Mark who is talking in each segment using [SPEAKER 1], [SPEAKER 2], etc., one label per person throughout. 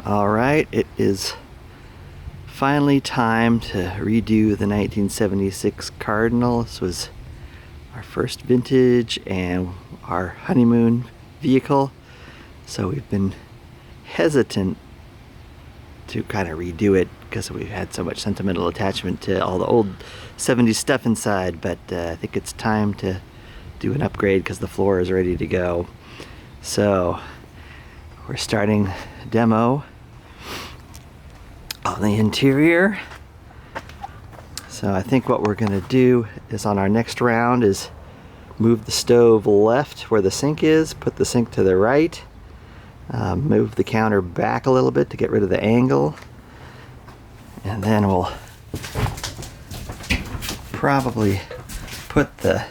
[SPEAKER 1] Alright, it is finally time to redo the 1976 Cardinal. This was our first vintage and our honeymoon vehicle, so we've been hesitant to kind of redo it because we've had so much sentimental attachment to all the old 70s stuff inside, but I think it's time to do an upgrade because the floor is ready to go. So we're starting demo on the interior. So I think what we're going to do is on our next round is move the stove left where the sink is, put the sink to the right, move the counter back a little bit to get rid of the angle, and then we'll probably put the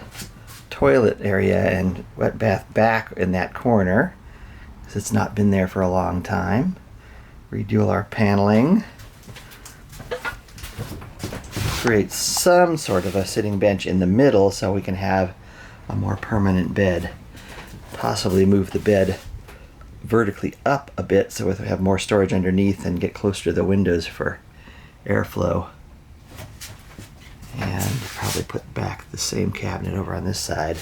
[SPEAKER 1] toilet area and wet bath back in that corner because it's not been there for a long time. Redo our paneling. Create some sort of a sitting bench in the middle so we can have a more permanent bed. Possibly move the bed vertically up a bit so we have more storage underneath and get closer to the windows for airflow. And probably put back the same cabinet over on this side.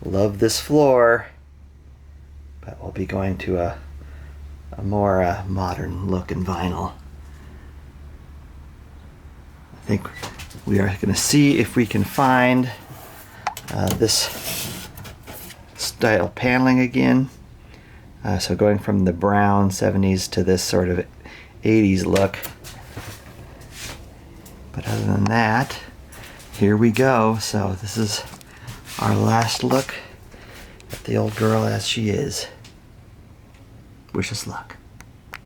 [SPEAKER 1] Love this floor, but we'll be going to a more modern look in vinyl. I think we are going to see if we can find this style paneling again. So going from the brown 70s to this sort of 80s look. But other than that, here we go. So this is our last look at the old girl as she is. Wish us luck.